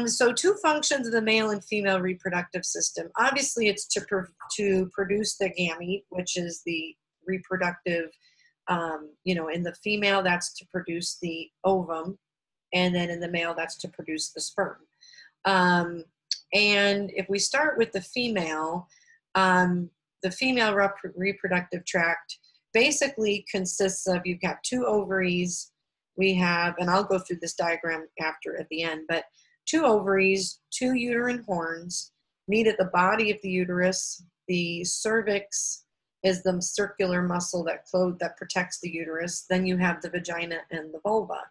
So two functions of the male and female reproductive system. Obviously, it's to produce the gamete, which is the reproductive, in the female, that's to produce the ovum. And then in the male, that's to produce the sperm. And if we start with the female reproductive tract basically consists of, you've got two ovaries, we have, and I'll go through this diagram after at the end, but two ovaries, two uterine horns meet at the body of the uterus. The cervix is the circular muscle that protects the uterus. Then you have the vagina and the vulva.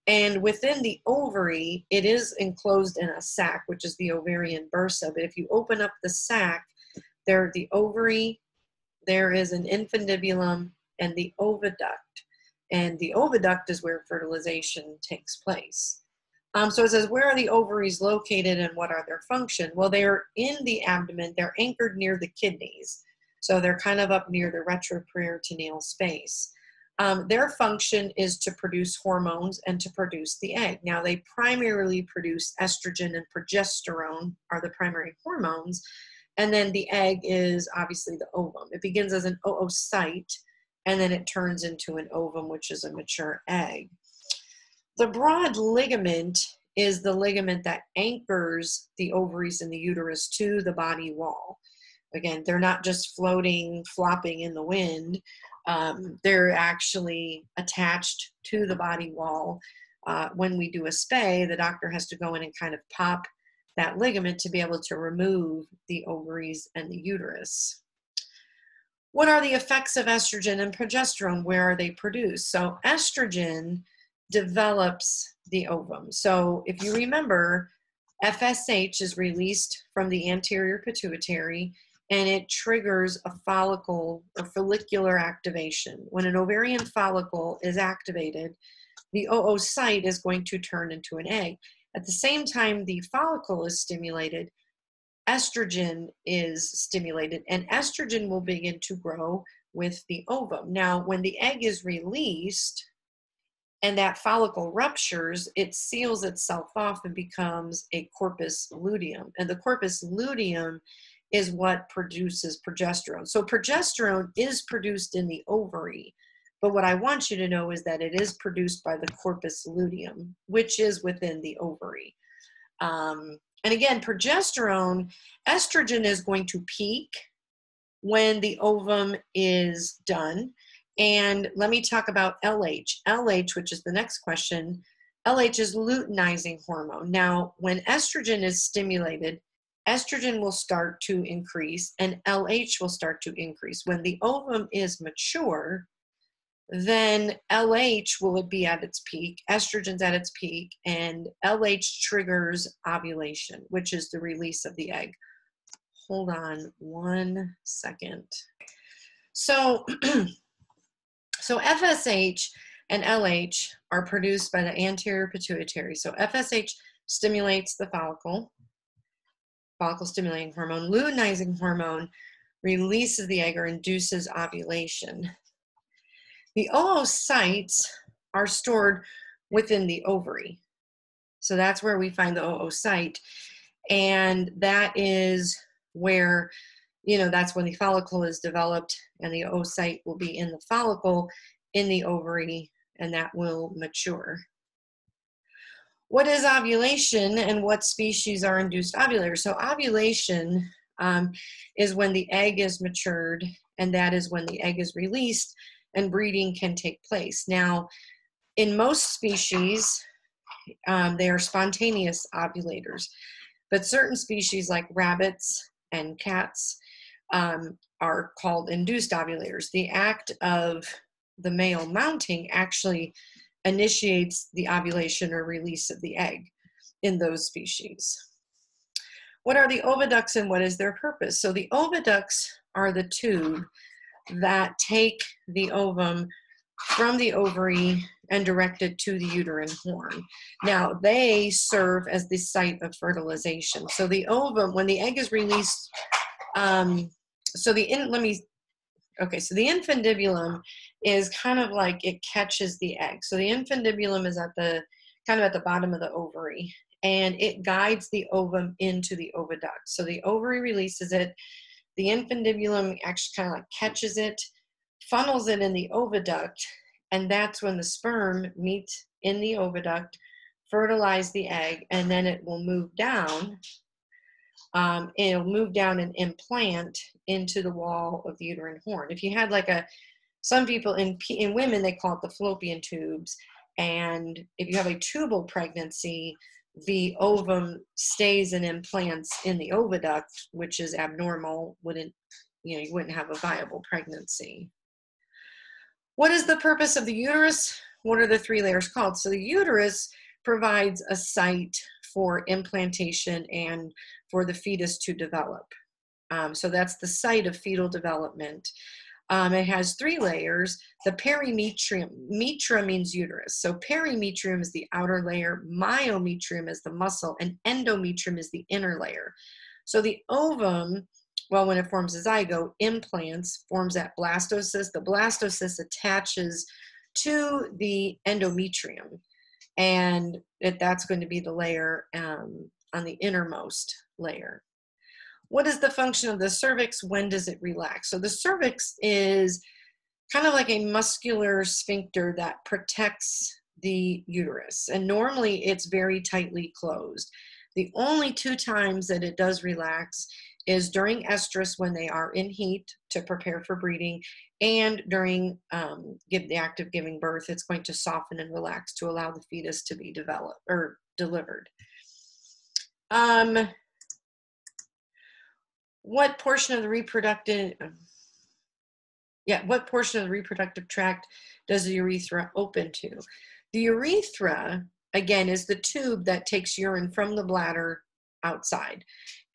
And within the ovary, it is enclosed in a sac, which is the ovarian bursa. But if you open up the sac, there the ovary, there is an infundibulum, and the oviduct. And the oviduct is where fertilization takes place. So it says, where are the ovaries located and what are their function? Well, they are in the abdomen. They're anchored near the kidneys. So they're kind of up near the retroperitoneal space. Their function is to produce hormones and to produce the egg. Now, they primarily produce estrogen and progesterone are the primary hormones. And then the egg is obviously the ovum. It begins as an oocyte, and then it turns into an ovum, which is a mature egg. The broad ligament is the ligament that anchors the ovaries and the uterus to the body wall. Again, they're not just floating, flopping in the wind. They're actually attached to the body wall. When we do a spay, the doctor has to go in and kind of pop that ligament to be able to remove the ovaries and the uterus. What are the effects of estrogen and progesterone? Where are they produced? So estrogen develops the ovum. So if you remember, FSH is released from the anterior pituitary and it triggers a follicle or follicular activation. When an ovarian follicle is activated, the oocyte is going to turn into an egg. At the same time the follicle is stimulated, estrogen is stimulated, and estrogen will begin to grow with the ovum. Now, when the egg is released and that follicle ruptures, it seals itself off and becomes a corpus luteum. And the corpus luteum is what produces progesterone. So progesterone is produced in the ovary, but what I want you to know is that it is produced by the corpus luteum, which is within the ovary. And again, progesterone, estrogen is going to peak when the ovum is done. And let me talk about LH. LH, which is the next question, LH is luteinizing hormone. Now, when estrogen is stimulated, estrogen will start to increase and LH will start to increase. When the ovum is mature, then LH will be at its peak, estrogen's at its peak, and LH triggers ovulation, which is the release of the egg. Hold on 1 second. So FSH and LH are produced by the anterior pituitary. So FSH stimulates the follicle stimulating hormone. Luteinizing hormone releases the egg or induces ovulation. The oocytes are stored within the ovary. So that's where we find the oocyte. And that is where, that's when the follicle is developed, and the oocyte will be in the follicle, in the ovary, and that will mature. What is ovulation and what species are induced ovulators? So ovulation is when the egg is matured, and that is when the egg is released and breeding can take place. Now, in most species, they are spontaneous ovulators, but certain species like rabbits and cats are called induced ovulators. The act of the male mounting actually initiates the ovulation or release of the egg in those species. What are the oviducts and what is their purpose? So the oviducts are the tube that take the ovum from the ovary and direct it to the uterine horn. Now, they serve as the site of fertilization. So the ovum, when the egg is released, so the infundibulum is kind of like it catches the egg. So the infundibulum is at the kind of at the bottom of the ovary, and it guides the ovum into the oviduct. So the ovary releases it, the infundibulum actually kind of like catches it, funnels it in the oviduct, and that's when the sperm meet in the oviduct, fertilize the egg, and then it will move down. It'll move down and implant into the wall of the uterine horn. If you had like some people in women, they call it the fallopian tubes. And if you have a tubal pregnancy, the ovum stays and implants in the oviduct, which is abnormal. You wouldn't have a viable pregnancy. What is the purpose of the uterus? What are the 3 layers called? So the uterus provides a site for implantation and for the fetus to develop. So that's the site of fetal development. It has 3 layers. The perimetrium, metra means uterus. So perimetrium is the outer layer, myometrium is the muscle, and endometrium is the inner layer. So the ovum, well, when it forms a zygote, implants, forms that blastocyst. The blastocyst attaches to the endometrium, and that's going to be the layer on the innermost layer. What is the function of the cervix? When does it relax? So the cervix is kind of like a muscular sphincter that protects the uterus, and normally it's very tightly closed. The only 2 times that it does relax is during estrus, when they are in heat to prepare for breeding, and during the act of giving birth. It's going to soften and relax to allow the fetus to be developed or delivered. What portion of the reproductive tract does the urethra open to? The urethra, again, is the tube that takes urine from the bladder outside.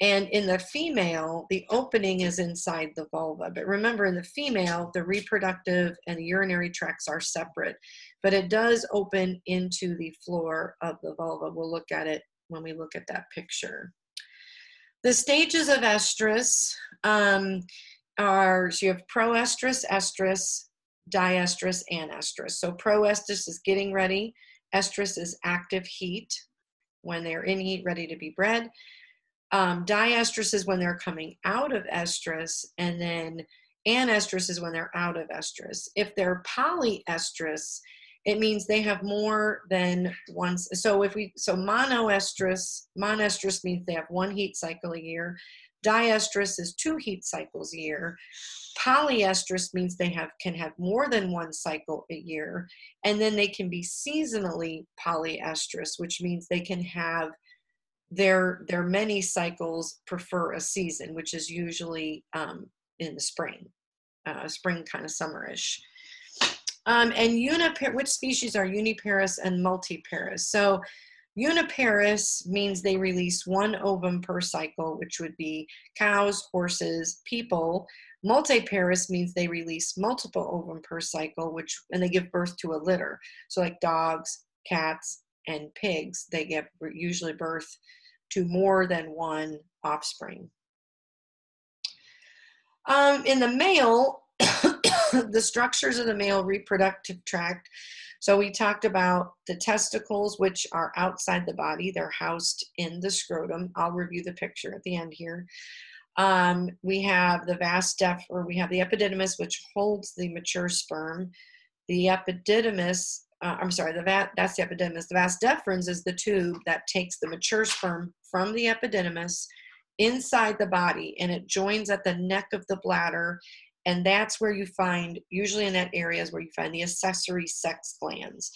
And in the female, the opening is inside the vulva. But remember, in the female, the reproductive and the urinary tracts are separate. But it does open into the floor of the vulva. We'll look at it when we look at that picture. The stages of estrus so you have proestrus, estrus, diestrus, and estrus. So proestrus is getting ready. Estrus is active heat, when they're in heat, ready to be bred. Diestrus is when they're coming out of estrus, and then anestrus is when they're out of estrus. If they're polyestrus, it means they have more than one. So monoestrus means they have 1 heat cycle a year. Diestrus is 2 heat cycles a year. Polyestrus means they can have more than 1 cycle a year, and then they can be seasonally polyestrus, which means they can have their many cycles prefer a season, which is usually in the spring kind of summerish. And which species are uniparous and multiparous? So uniparous means they release 1 ovum per cycle, which would be cows, horses, people. Multiparous means they release multiple ovum per cycle, and they give birth to a litter. So like dogs, cats, and pigs, they give usually birth to more than 1 offspring. In the male, the structures of the male reproductive tract. So we talked about the testicles, which are outside the body. They're housed in the scrotum. I'll review the picture at the end here. We have the we have the epididymis, which holds the mature sperm. The epididymis, that's the epididymis. The vas deferens is the tube that takes the mature sperm from the epididymis inside the body, and it joins at the neck of the bladder. And that's where you find, usually in that area is where you find the accessory sex glands.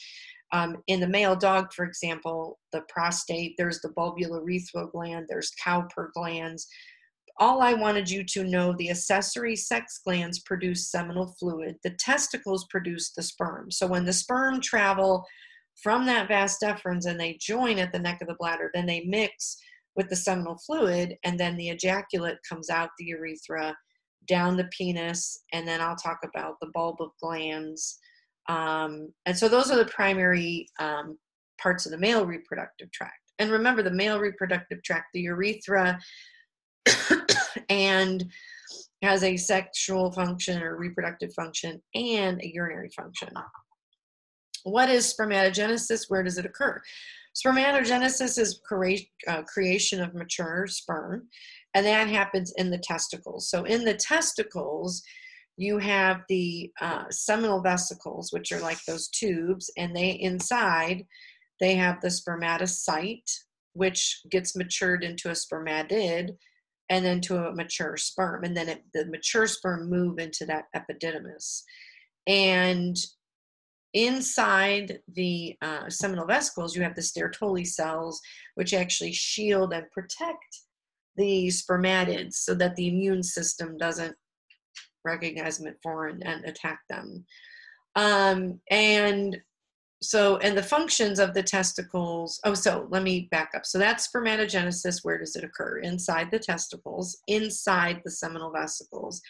In the male dog, for example, the prostate, there's the bulbourethral gland, there's Cowper glands. All I wanted you to know, the accessory sex glands produce seminal fluid. The testicles produce the sperm. So when the sperm travel from that vas deferens and they join at the neck of the bladder, then they mix with the seminal fluid, and then the ejaculate comes out the urethra, down the penis, and then I'll talk about the bulb of glands. And so those are the primary parts of the male reproductive tract. And remember, the male reproductive tract, the urethra, and has a sexual function or reproductive function and a urinary function. What is spermatogenesis? Where does it occur? Spermatogenesis is creation of mature sperm, and that happens in the testicles. So in the testicles, you have the seminal vesicles, which are like those tubes, and they have the spermatocyte, which gets matured into a spermatid, and then to a mature sperm, and then the mature sperm move into that epididymis. And inside the seminal vesicles, you have the Stertoli cells, which actually shield and protect the spermatids so that the immune system doesn't recognize them as foreign and attack them. And the functions of the testicles, so let me back up. So that's spermatogenesis. Where does it occur? Inside the testicles, inside the seminal vesicles.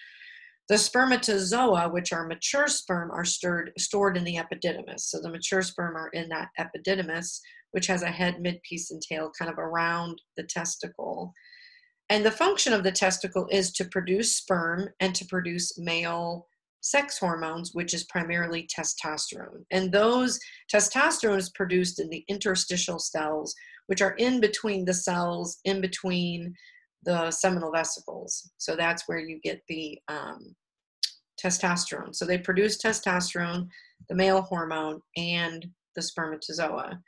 The spermatozoa, which are mature sperm, are stored in the epididymis. So the mature sperm are in that epididymis, which has a head, midpiece, and tail kind of around the testicle. And the function of the testicle is to produce sperm and to produce male sex hormones, which is primarily testosterone. And those testosterone is produced in the interstitial cells, which are in between the cells, in between the seminal vesicles. So that's where you get the testosterone. So they produce testosterone, the male hormone, and the spermatozoa.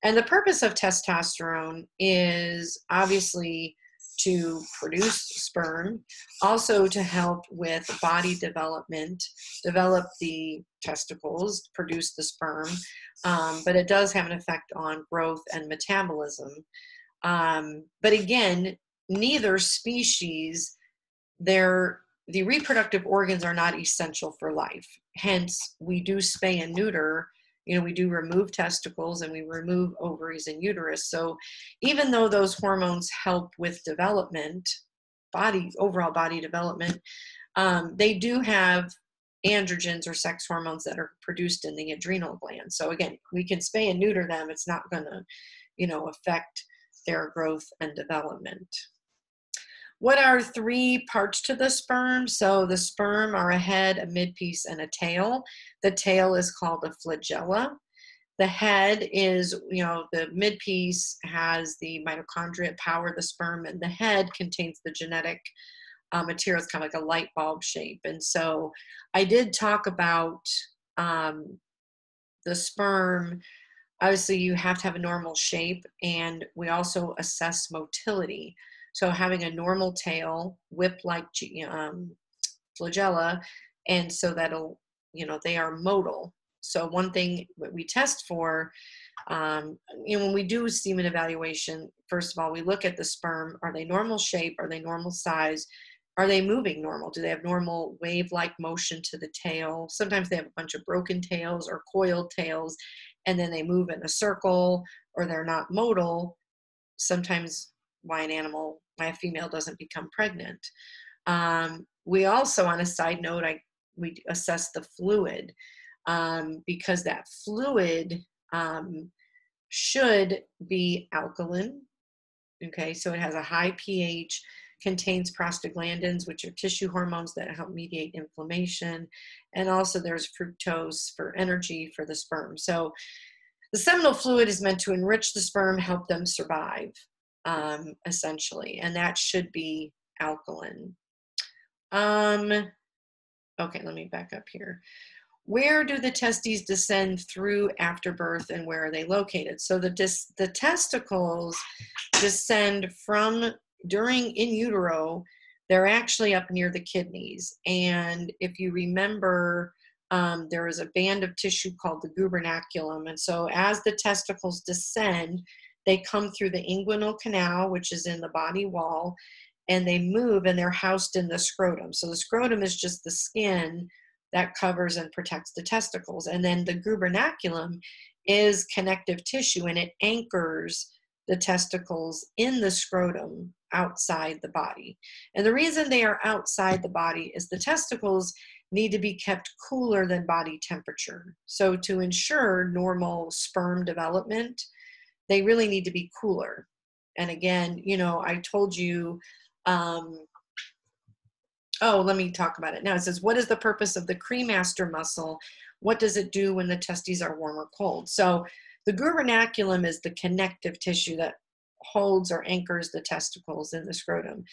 And the purpose of testosterone is obviously to produce sperm, also to help with body development, develop the testicles, produce the sperm, but it does have an effect on growth and metabolism. But again, neither species, the reproductive organs are not essential for life. Hence, we do spay and neuter. We do remove testicles and we remove ovaries and uterus. So even though those hormones help with development, overall body development, they do have androgens or sex hormones that are produced in the adrenal gland. So again, we can spay and neuter them. It's not going to, affect their growth and development. What are 3 parts to the sperm? So the sperm are a head, a midpiece, and a tail. The tail is called a flagella. The head is, the midpiece has the mitochondria that power the sperm, and the head contains the genetic material. It's kind of like a light bulb shape. And so I did talk about the sperm. Obviously, you have to have a normal shape, and we also assess motility. So having a normal tail, whip-like flagella, and so that'll, they are motile. So one thing that we test for, when we do semen evaluation, first of all, we look at the sperm. Are they normal shape? Are they normal size? Are they moving normal? Do they have normal wave-like motion to the tail? Sometimes they have a bunch of broken tails or coiled tails, and then they move in a circle, or they're not motile. Sometimes why a female doesn't become pregnant. We also, on a side note, we assess the fluid because that fluid should be alkaline. Okay, so it has a high pH, contains prostaglandins, which are tissue hormones that help mediate inflammation, and also there's fructose for energy for the sperm. So the seminal fluid is meant to enrich the sperm, help them survive. Essentially, and that should be alkaline. Okay, let me back up here. Where do the testes descend through after birth, and where are they located? So the testicles descend from in utero. They're actually up near the kidneys, and if you remember, there is a band of tissue called the gubernaculum, and so as the testicles descend, they come through the inguinal canal, which is in the body wall, and they move, and they're housed in the scrotum. So the scrotum is just the skin that covers and protects the testicles. And then the gubernaculum is connective tissue, and it anchors the testicles in the scrotum outside the body. And the reason they are outside the body is the testicles need to be kept cooler than body temperature. So to ensure normal sperm development, they really need to be cooler. And again, I told you Oh, let me talk about it now. It says, what is the purpose of the cremaster muscle? What does it do when the testes are warm or cold? So the gubernaculum is the connective tissue that holds or anchors the testicles in the scrotum.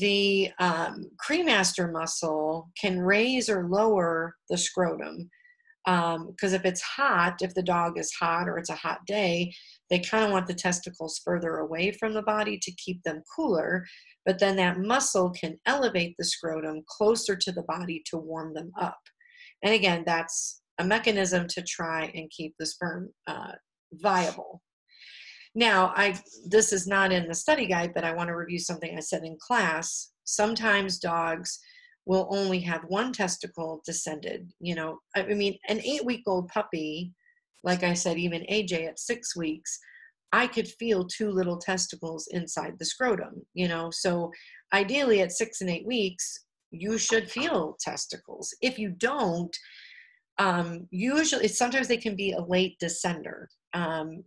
The cremaster muscle can raise or lower the scrotum, because if it's hot, if the dog is hot or it's a hot day, they kind of want the testicles further away from the body to keep them cooler. But then that muscle can elevate the scrotum closer to the body to warm them up. And again, that's a mechanism to try and keep the sperm viable. Now, this is not in the study guide, but I want to review something I said in class. Sometimes dogs will only have one testicle descended. You know, I mean, an 8-week-old puppy, like I said, even AJ at 6 weeks, I could feel 2 little testicles inside the scrotum, you know. So ideally at 6 and 8 weeks, you should feel testicles. If you don't, usually, sometimes they can be a late descender,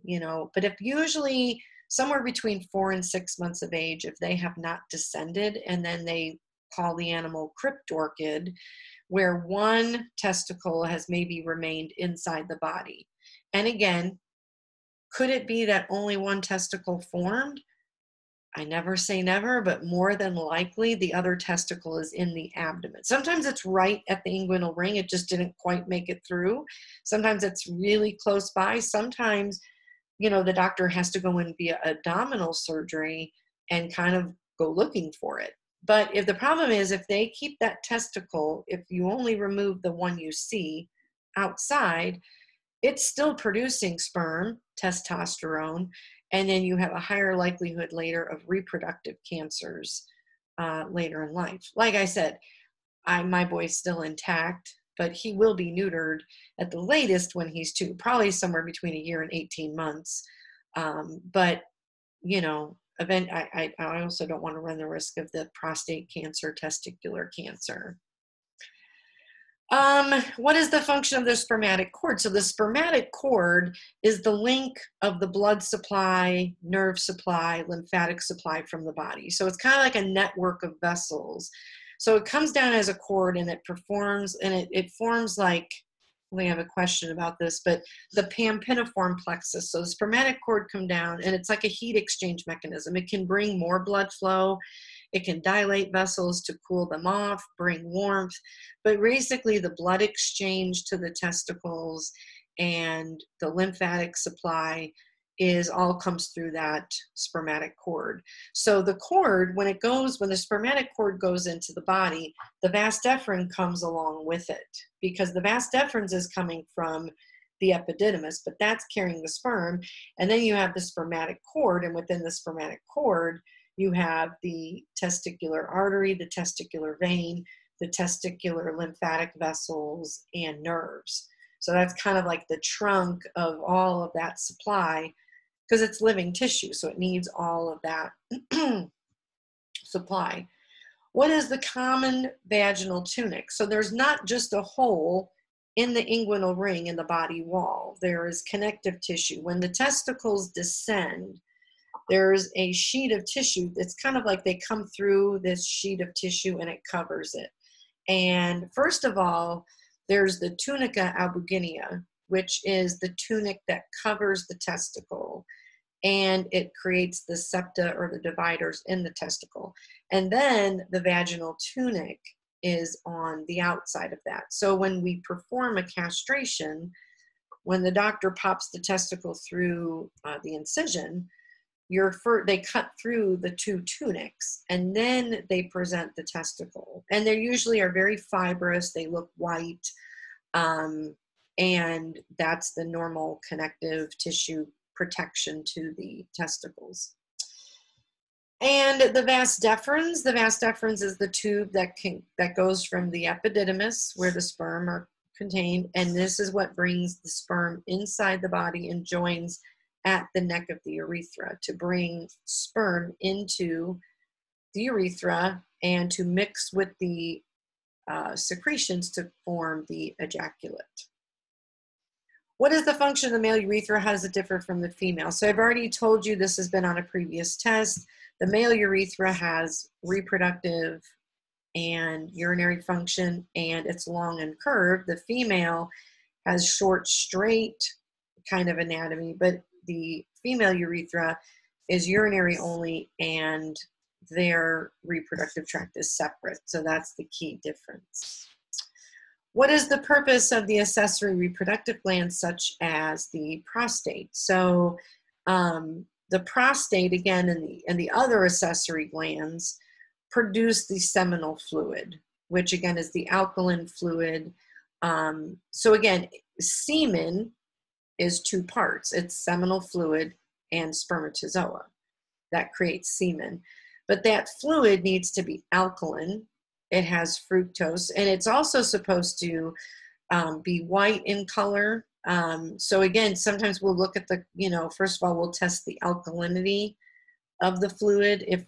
you know, but if usually somewhere between 4 and 6 months of age, if they have not descended, and then they call the animal cryptorchid, where one testicle has maybe remained inside the body. And again, could it be that only one testicle formed? I never say never, but more than likely the other testicle is in the abdomen. Sometimes it's right at the inguinal ring. It just didn't quite make it through. Sometimes it's really close by. Sometimes, you know, the doctor has to go in via abdominal surgery and kind of go looking for it. But if the problem is, if they keep that testicle, if you only remove the one you see outside, it's still producing sperm, testosterone, and then you have a higher likelihood later of reproductive cancers later in life. Like I said, my boy's still intact, but he will be neutered at the latest when he's 2, probably somewhere between 1 year and 18 months. But, you know, I also don't want to run the risk of the prostate cancer, testicular cancer. What is the function of the spermatic cord? So the spermatic cord is the link of the blood supply, nerve supply, lymphatic supply from the body. So it's kind of like a network of vessels. So it comes down as a cord, and it performs, and it forms like, we have a question about this, but the pampiniform plexus. So the spermatic cord come down, and it's like a heat exchange mechanism. It can bring more blood flow. It can dilate vessels to cool them off, bring warmth, but basically the blood exchange to the testicles and the lymphatic supply all comes through that spermatic cord. So the cord, when the spermatic cord goes into the body, the vas deferens comes along with it, because the vas deferens is coming from the epididymis, but that's carrying the sperm. And then you have the spermatic cord, and within the spermatic cord, you have the testicular artery, the testicular vein, the testicular lymphatic vessels, and nerves. So that's kind of like the trunk of all of that supply, because it's living tissue, so it needs all of that supply. What is the common vaginal tunic? So there's not just a hole in the inguinal ring in the body wall. There is connective tissue. When the testicles descend, there's a sheet of tissue. It's kind of like they come through this sheet of tissue and it covers it. And first of all, there's the tunica albuginea, which is the tunic that covers the testicle, and it creates the septa or the dividers in the testicle. And then the vaginal tunic is on the outside of that. So when we perform a castration, when the doctor pops the testicle through the incision, they cut through the 2 tunics, and then they present the testicle. And they usually are very fibrous. They look white. And that's the normal connective tissue protection to the testicles. And the vas deferens is the tube that goes from the epididymis, where the sperm are contained, and this is what brings the sperm inside the body and joins at the neck of the urethra to bring sperm into the urethra and to mix with the secretions to form the ejaculate. What is the function of the male urethra? How does it differ from the female? So I've already told you, this has been on a previous test. The male urethra has reproductive and urinary function, and it's long and curved. The female has short, straight kind of anatomy, but the female urethra is urinary only and their reproductive tract is separate. So that's the key difference. What is the purpose of the accessory reproductive glands such as the prostate? So the prostate, again, and the other accessory glands produce the seminal fluid, which again is the alkaline fluid. So again, semen is two parts. It's seminal fluid and spermatozoa. That creates semen. But that fluid needs to be alkaline. It has fructose, and it's also supposed to be white in color. So again, sometimes we'll look at the, first of all, we'll test the alkalinity of the fluid. If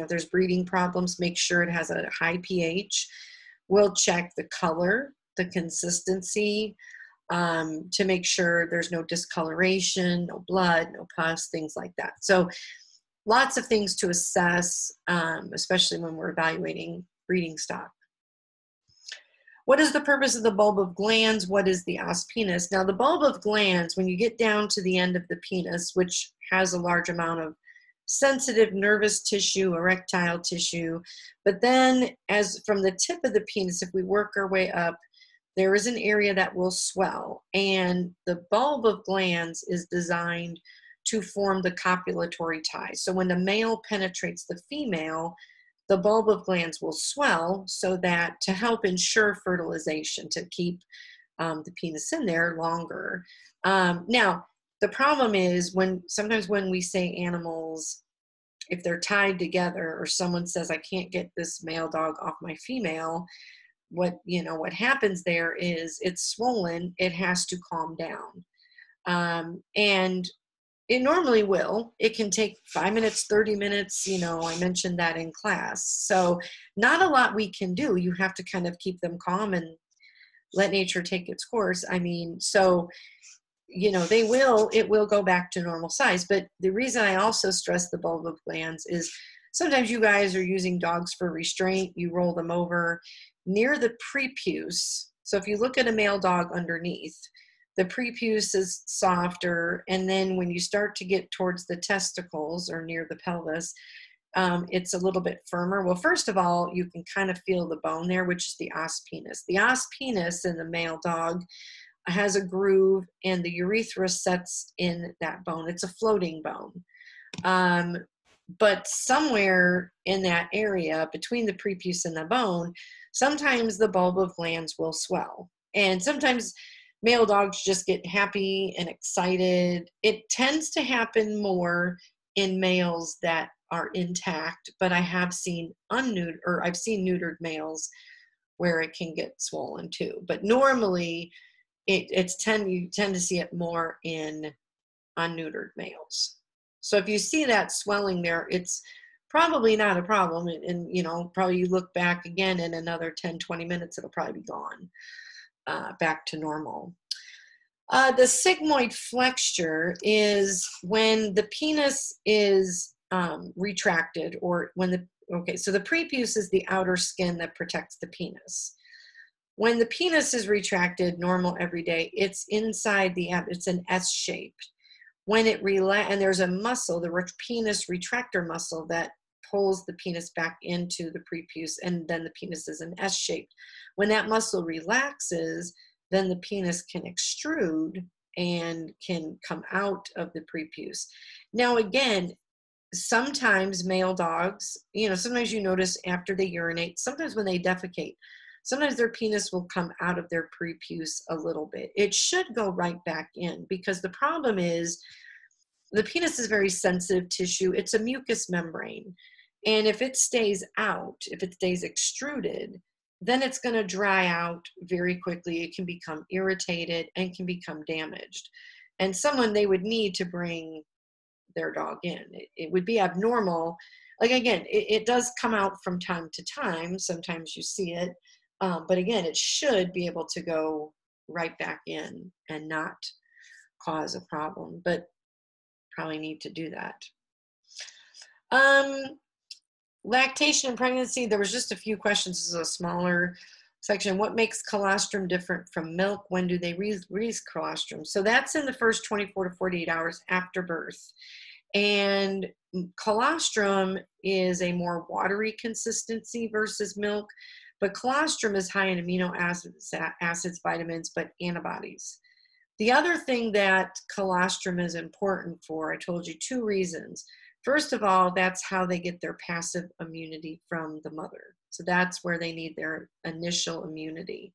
there's breeding problems, make sure it has a high pH. We'll check the color, the consistency, to make sure there's no discoloration, no blood, no pus, things like that. So lots of things to assess, especially when we're evaluating breeding stock. What is the purpose of the bulb of glands? What is the os penis? Now, the bulb of glands, when you get down to the end of the penis, which has a large amount of sensitive nervous tissue, erectile tissue, but then as from the tip of the penis, if we work our way up, there is an area that will swell, and the bulb of glands is designed to form the copulatory tie. So when the male penetrates the female, the bulb of glands will swell so that to help ensure fertilization, to keep the penis in there longer. Now, the problem is sometimes when we say animals, if they're tied together or someone says, I can't get this male dog off my female, what happens there is it's swollen, it has to calm down. And it normally will. It can take 5 minutes, 30 minutes. I mentioned that in class. So not a lot we can do. You have to kind of keep them calm and let nature take its course. It will go back to normal size. But the reason I also stress the bulb of glands is sometimes you guys are using dogs for restraint. You roll them over near the prepuce. So if you look at a male dog underneath, the prepuce is softer, and then when you start to get towards the testicles or near the pelvis, it's a little bit firmer. Well, first of all, you can kind of feel the bone there, which is the os penis. The os penis in the male dog has a groove, and the urethra sets in that bone. It's a floating bone. But somewhere in that area between the prepuce and the bone, sometimes the bulb of glands will swell. And sometimes male dogs just get happy and excited. It tends to happen more in males that are intact, but I have seen I've seen neutered males where it can get swollen too. But normally you tend to see it more in unneutered males. So if you see that swelling there, it's probably not a problem. And probably you look back again in another 10, 20 minutes, it'll probably be gone. Back to normal. The sigmoid flexure is when the penis is retracted, or so the prepuce is the outer skin that protects the penis. When the penis is retracted, normal every day, it's inside it's an S shape. When it and there's a muscle, the penis retractor muscle, that pulls the penis back into the prepuce, and then the penis is an S shape. When that muscle relaxes, then the penis can extrude and can come out of the prepuce. Now, again, sometimes male dogs, sometimes you notice after they urinate, sometimes when they defecate, sometimes their penis will come out of their prepuce a little bit. It should go right back in, because the problem is the penis is very sensitive tissue. It's a mucous membrane. And if it stays out, if it stays extruded, then it's going to dry out very quickly. It can become irritated and can become damaged. And they would need to bring their dog in. It would be abnormal. Like, again, it does come out from time to time. Sometimes you see it. But again, it should be able to go right back in and not cause a problem, but probably need to do that. Lactation and pregnancy, there was just a few questions. This is a smaller section. What makes colostrum different from milk? When do they release colostrum? So that's in the first 24 to 48 hours after birth. And colostrum is a more watery consistency versus milk, but colostrum is high in amino acids, vitamins, but antibodies. The other thing that colostrum is important for, I told you 2 reasons. First of all, that's how they get their passive immunity from the mother. So that's where they need their initial immunity.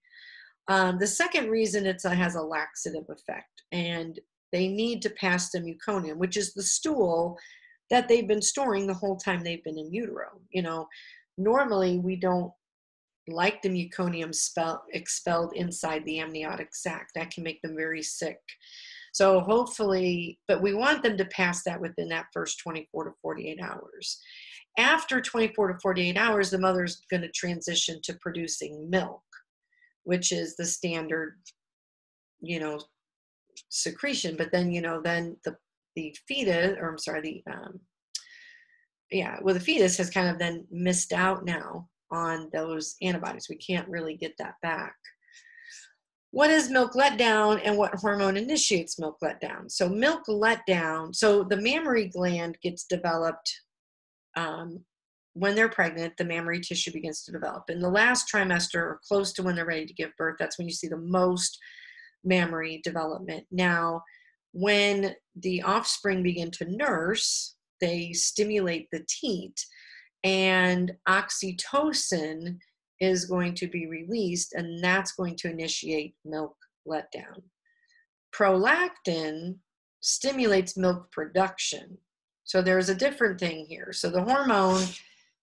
The second reason it has a laxative effect, and they need to pass the meconium, which is the stool that they've been storing the whole time they've been in utero. You know, normally we don't like the meconium expelled inside the amniotic sac. That can make them very sick. So hopefully, but we want them to pass that within that first 24 to 48 hours. After 24 to 48 hours, the mother's going to transition to producing milk, which is the standard, you know, secretion. But then, you know, then the fetus, or I'm sorry, the fetus has kind of then missed out now on those antibodies. We can't really get that back. What is milk letdown and what hormone initiates milk letdown? So milk letdown, so the mammary gland gets developed when they're pregnant. The mammary tissue begins to develop. In the last trimester or close to when they're ready to give birth, that's when you see the most mammary development. Now, when the offspring begin to nurse, they stimulate the teat, and oxytocin is going to be released, and that's going to initiate milk letdown. Prolactin stimulates milk production. So there's a different thing here. So the hormone,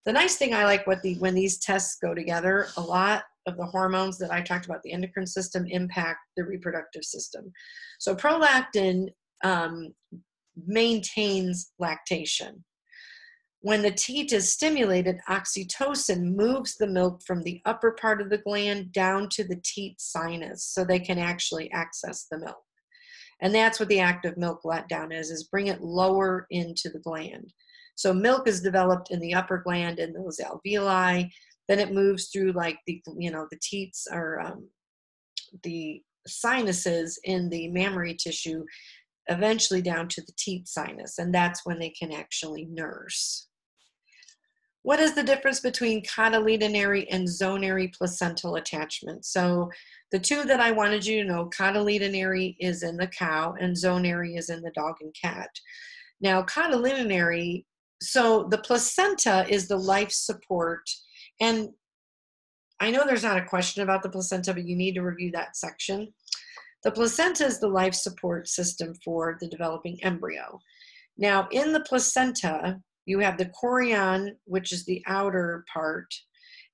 the nice thing I like when these tests go together, a lot of the hormones that I talked about, the endocrine system, impact the reproductive system. So prolactin maintains lactation. When the teat is stimulated, oxytocin moves the milk from the upper part of the gland down to the teat sinus so they can actually access the milk. And that's what the act of milk letdown is bring it lower into the gland. So milk is developed in the upper gland in those alveoli, then it moves through like the teats or the sinuses in the mammary tissue, eventually down to the teat sinus, and that's when they can actually nurse. What is the difference between cotyledonary and zonary placental attachment? So the 2 that I wanted you to know, cotyledonary is in the cow and zonary is in the dog and cat. Now cotyledonary, so the placenta is the life support, and I know there's not a question about the placenta, but you need to review that section. The placenta is the life support system for the developing embryo. Now in the placenta, you have the chorion, which is the outer part,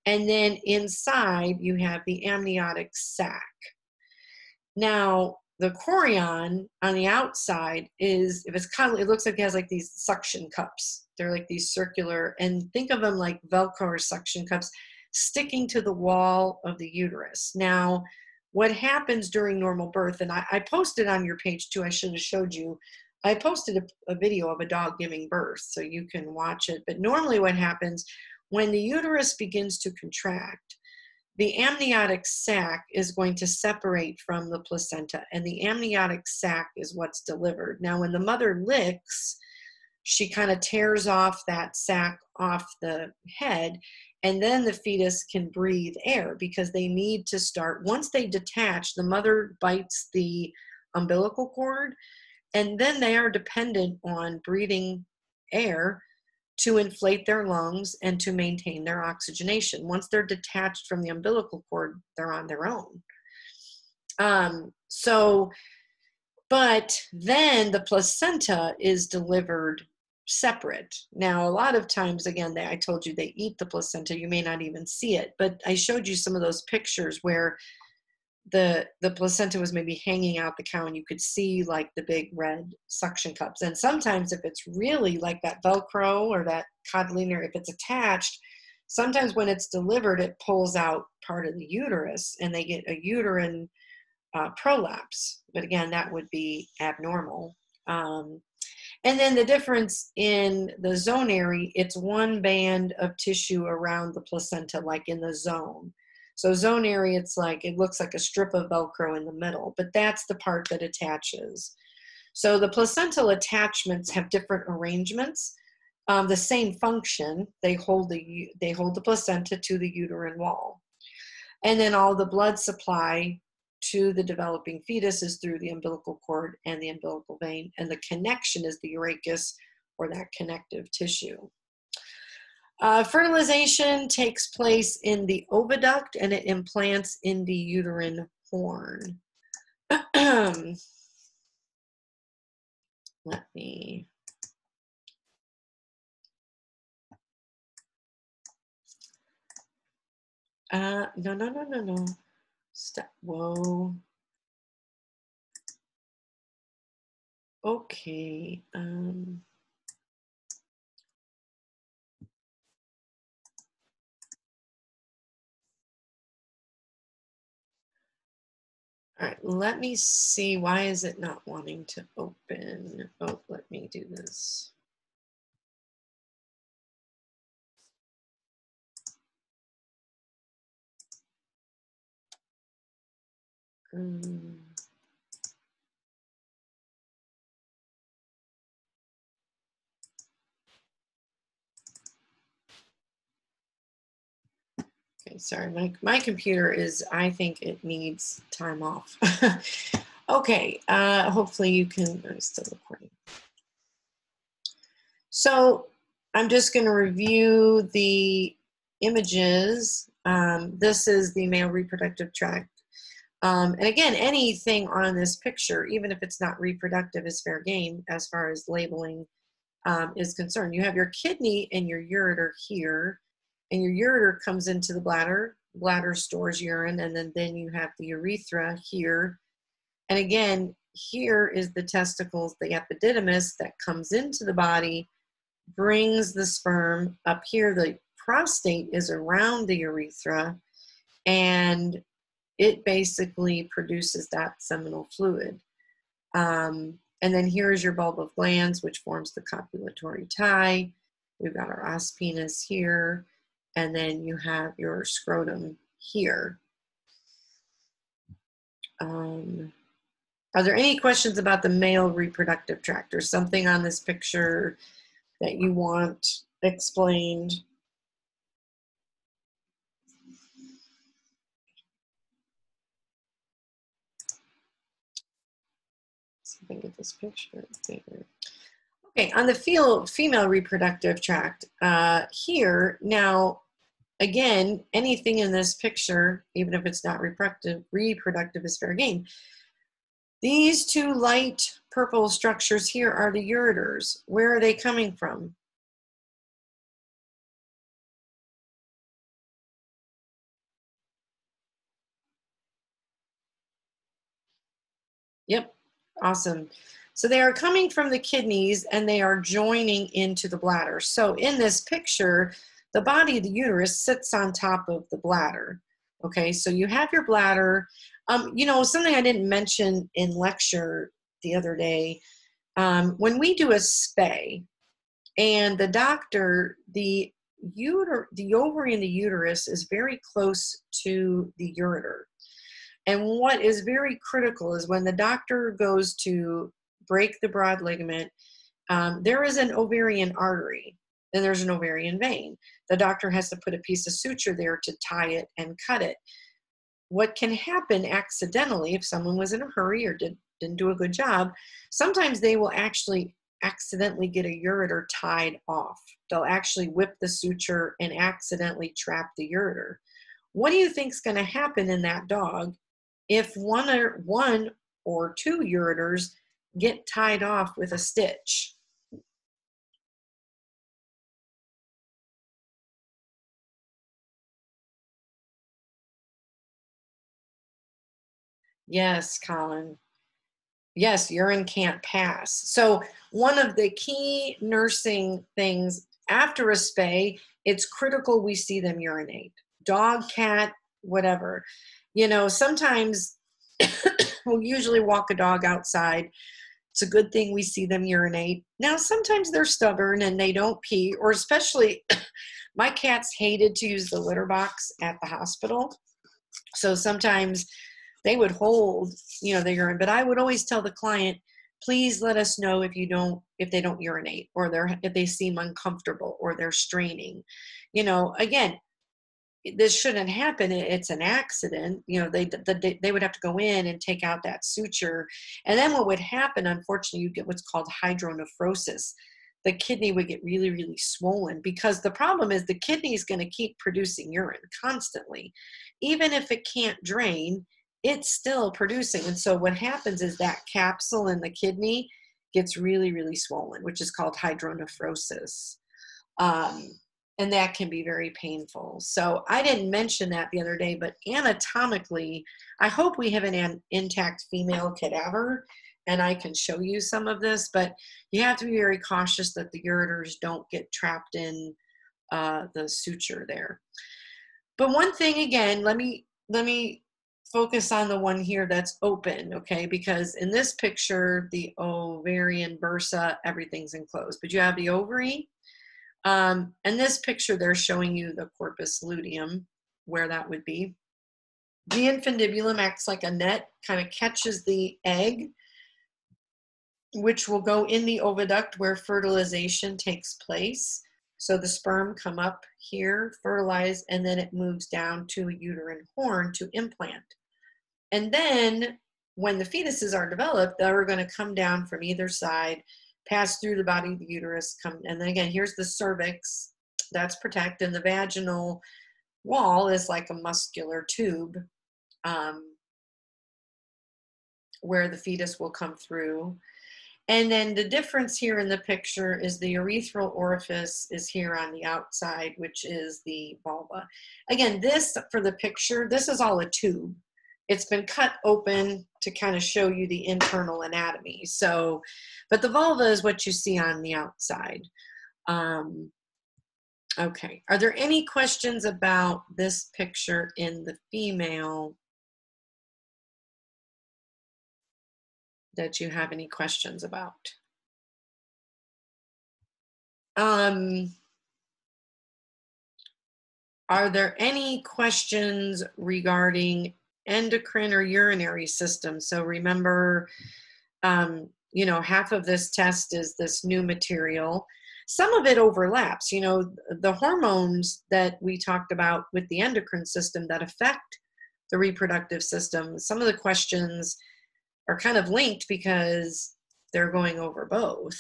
and then inside you have the amniotic sac. Now, the chorion on the outside is, if it's it looks like it has like these suction cups. They're like these circular, and think of them like Velcro or suction cups sticking to the wall of the uterus. Now, what happens during normal birth, and I posted on your page too, I should have showed you, I posted a video of a dog giving birth so you can watch it. But normally what happens when the uterus begins to contract, the amniotic sac is going to separate from the placenta, and the amniotic sac is what's delivered. Now, when the mother licks, she kind of tears off that sac off the head, and then the fetus can breathe air because they need to start, once they detach, the mother bites the umbilical cord, and then they are dependent on breathing air to inflate their lungs and to maintain their oxygenation. Once they're detached from the umbilical cord, they're on their own. But then the placenta is delivered separate. Now, a lot of times, again, I told you they eat the placenta. You may not even see it, but I showed you some of those pictures where the placenta was maybe hanging out the cow and you could see like the big red suction cups. And sometimes if it's really like that Velcro or that cotyledonary, if it's attached, sometimes when it's delivered, it pulls out part of the uterus and they get a uterine prolapse. But again, that would be abnormal. And then the difference in the zonary, it's one band of tissue around the placenta, like in the zone. So zonary, it's like, it looks like a strip of Velcro in the middle, but that's the part that attaches. So the placental attachments have different arrangements, the same function. They hold the placenta to the uterine wall. And then all the blood supply to the developing fetus is through the umbilical cord and the umbilical vein, and the connection is the urachus, or that connective tissue. Fertilization takes place in the oviduct, and it implants in the uterine horn. Let me... No. Stop. Whoa. Okay. All right, let me see. Why is it not wanting to open? Oh, let me do this. Okay, sorry, my computer is, I think it needs time off. Okay, hopefully you can, I'm still recording. So I'm just going to review the images. This is the male reproductive tract. And again, anything on this picture, even if it's not reproductive, is fair game as far as labeling is concerned. You have your kidney and your ureter here, and your ureter comes into the bladder. Bladder stores urine, and then you have the urethra here. And again, here is the testicles, the epididymis that comes into the body, brings the sperm up here. The prostate is around the urethra, and it basically produces that seminal fluid. And then here's your bulb of glands, which forms the copulatory tie. We've got our os penis here, and then you have your scrotum here. Are there any questions about the male reproductive tract, or something on this picture that you want explained? Let's see if I can get this picture bigger. Okay, on the female reproductive tract, here, now, again, anything in this picture, even if it's not reproductive is fair game. These two light purple structures here are the ureters. Where are they coming from? Yep, awesome. So they are coming from the kidneys, and they are joining into the bladder. So in this picture, the body of the uterus sits on top of the bladder. Okay, so you have your bladder. You know, something I didn't mention in lecture the other day, when we do a spay, and the doctor, the ovary in the uterus is very close to the ureter. And what is very critical is when the doctor goes to break the broad ligament, there is an ovarian artery, and there's an ovarian vein. The doctor has to put a piece of suture there to tie it and cut it. What can happen accidentally, if someone was in a hurry or didn't do a good job, sometimes they will actually accidentally get a ureter tied off. They'll actually whip the suture and accidentally trap the ureter. What do you think is going to happen in that dog if one or two ureters get tied off with a stitch? Yes, Colin. Yes, urine can't pass. So one of the key nursing things after a spay, it's critical we see them urinate. Dog, cat, whatever. You know, sometimes we'll usually walk a dog outside It's a good thing we see them urinate. Now, sometimes they're stubborn and they don't pee, or especially my cats hated to use the litter box at the hospital. So sometimes they would hold, you know, the urine, but I would always tell the client, please let us know if they don't urinate, or if they seem uncomfortable or they're straining. You know, again, this shouldn't happen. It's an accident. You know, they would have to go in and take out that suture. And then what would happen, unfortunately, you get what's called hydronephrosis. The kidney would get really, really swollen, because the problem is the kidney is going to keep producing urine constantly. Even if it can't drain, it's still producing. And so what happens is that capsule in the kidney gets really, really swollen, which is called hydronephrosis. And that can be very painful. So I didn't mention that the other day, but anatomically, I hope we have an intact female cadaver and I can show you some of this, but you have to be very cautious that the ureters don't get trapped in the suture there. But one thing, again, let me focus on the one here that's open, okay? Because in this picture, the ovarian bursa, everything's enclosed, but you have the ovary. In this picture, they're showing you the corpus luteum, where that would be. The infundibulum acts like a net, kind of catches the egg, which will go in the oviduct where fertilization takes place. So the sperm come up here, fertilize, and then it moves down to a uterine horn to implant. And then when the fetuses are developed, they're going to come down from either side, pass through the body of the uterus, and then again, here's the cervix that's protected, and the vaginal wall is like a muscular tube where the fetus will come through. And then the difference here in the picture is the urethral orifice is here on the outside, which is the vulva. Again, this, for the picture, this is all a tube. It's been cut open to kind of show you the internal anatomy. So, but the vulva is what you see on the outside. Okay, are there any questions about this picture in the female that you have any questions about? Are there any questions regarding endocrine or urinary system? So remember, you know, half of this test is this new material. Some of it overlaps. You know, the hormones that we talked about with the endocrine system that affect the reproductive system, some of the questions are kind of linked because they're going over both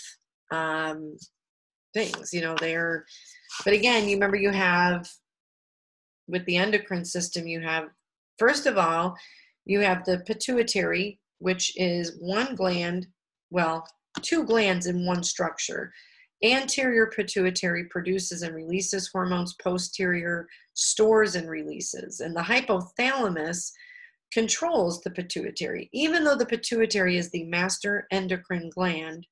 things. You know, but again, you remember you have, with the endocrine system, you have, first of all, you have the pituitary, which is one gland, well, two glands in one structure. Anterior pituitary produces and releases hormones, posterior stores and releases. And the hypothalamus controls the pituitary. Even though the pituitary is the master endocrine gland,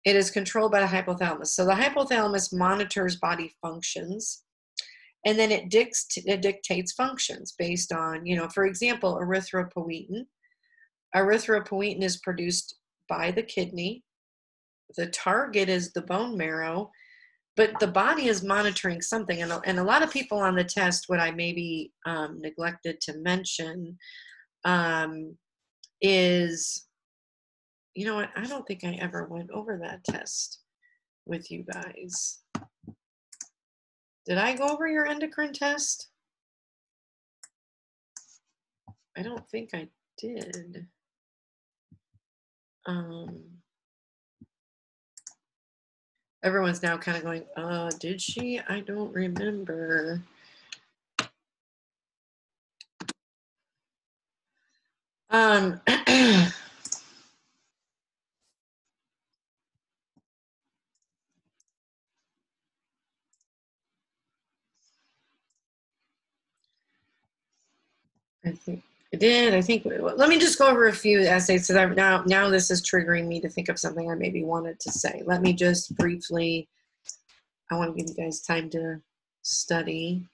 it is controlled by the hypothalamus. So the hypothalamus monitors body functions, and then it dictates functions based on, you know, for example, erythropoietin. Erythropoietin is produced by the kidney. The target is the bone marrow, but the body is monitoring something. And a lot of people on the test, what I maybe neglected to mention is, you know what, I don't think I ever went over that test with you guys. Did I go over your endocrine test? I don't think I did. Everyone's now kind of going, did she? I don't remember. I think I did. I think, let me just go over a few essays, so that now this is triggering me to think of something I maybe wanted to say. Let me just briefly, I want to give you guys time to study.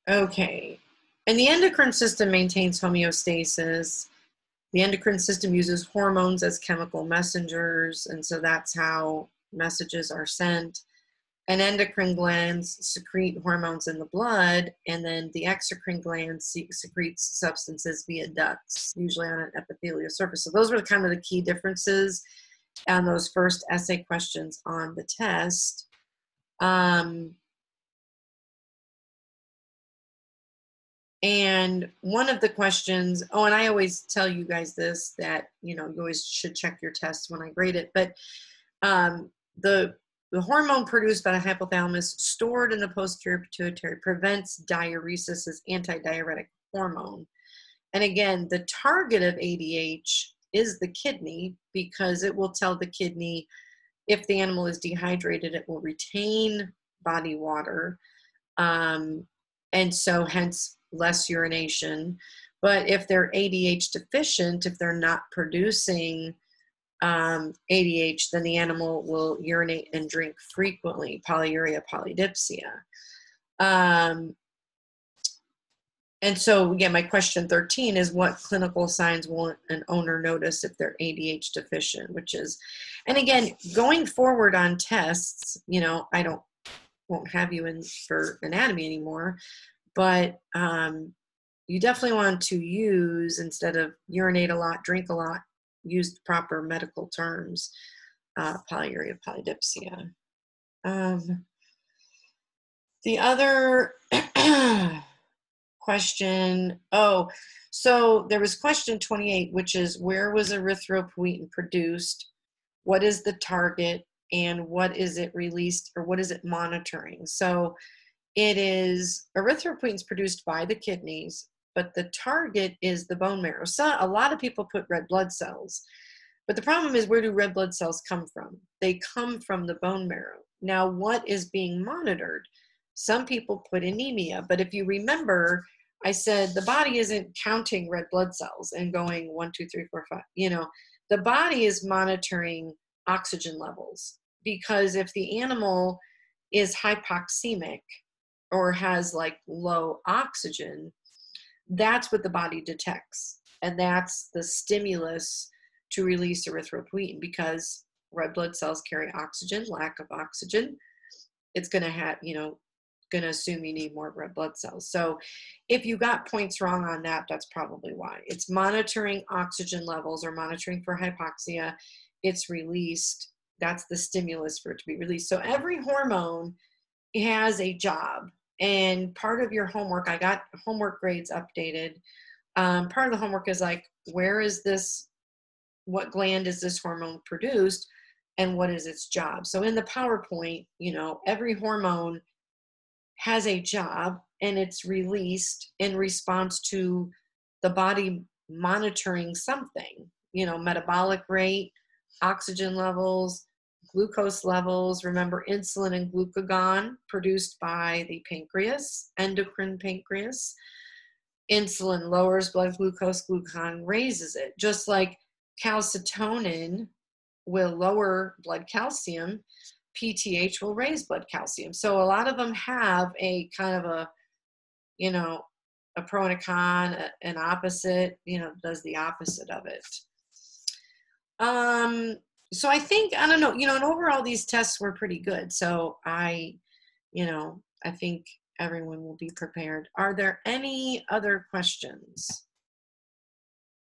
Okay. And the endocrine system maintains homeostasis. The endocrine system uses hormones as chemical messengers, and so that's how messages are sent. And endocrine glands secrete hormones in the blood, and then the exocrine glands secretes substances via ducts, usually on an epithelial surface. So those were kind of the key differences on those first essay questions on the test. And one of the questions, oh, and I always tell you guys this, that, you know, you always should check your tests when I grade it, but the hormone produced by the hypothalamus stored in the posterior pituitary prevents diuresis as antidiuretic hormone. And again, the target of ADH is the kidney, because it will tell the kidney if the animal is dehydrated, it will retain body water. And so hence less urination. But if they're ADH deficient, if they're not producing ADH, then the animal will urinate and drink frequently, polyuria, polydipsia. And so, yeah, my question 13 is, what clinical signs will an owner notice if they're ADH deficient, which is, and again, going forward on tests, you know, won't have you in for anatomy anymore, but you definitely want to use, instead of urinate a lot, drink a lot, use the proper medical terms, polyuria, polydipsia. The other question, so there was question 28, which is, where was erythropoietin produced? What is the target? And what is it released, or what is it monitoring? So it is, erythropoietin is produced by the kidneys, but the target is the bone marrow. So a lot of people put red blood cells, but the problem is, where do red blood cells come from? They come from the bone marrow. Now, what is being monitored? Some people put anemia, but if you remember, I said the body isn't counting red blood cells and going 1, 2, 3, 4, 5. You know, the body is monitoring oxygen levels, because if the animal is hypoxemic or has like low oxygen, that's what the body detects. And that's the stimulus to release erythropoietin, because red blood cells carry oxygen. Lack of oxygen, it's going to have, you know, going to assume you need more red blood cells. So if you got points wrong on that, that's probably why. It's monitoring oxygen levels or monitoring for hypoxia. It's released. That's the stimulus for it to be released. So every hormone has a job. And part of your homework, I got homework grades updated. Part of the homework is like, where is this, what gland is this hormone produced, and what is its job? So in the PowerPoint, you know, every hormone has a job, and it's released in response to the body monitoring something, you know, metabolic rate, oxygen levels, glucose levels. Remember, insulin and glucagon produced by the pancreas, endocrine pancreas. Insulin lowers blood glucose, glucagon raises it. Just like calcitonin will lower blood calcium, PTH will raise blood calcium. So a lot of them have a kind of a, you know, a pro and a con, an opposite, you know, does the opposite of it. So I think, I don't know, you know, and overall these tests were pretty good. So you know, I think everyone will be prepared. Are there any other questions?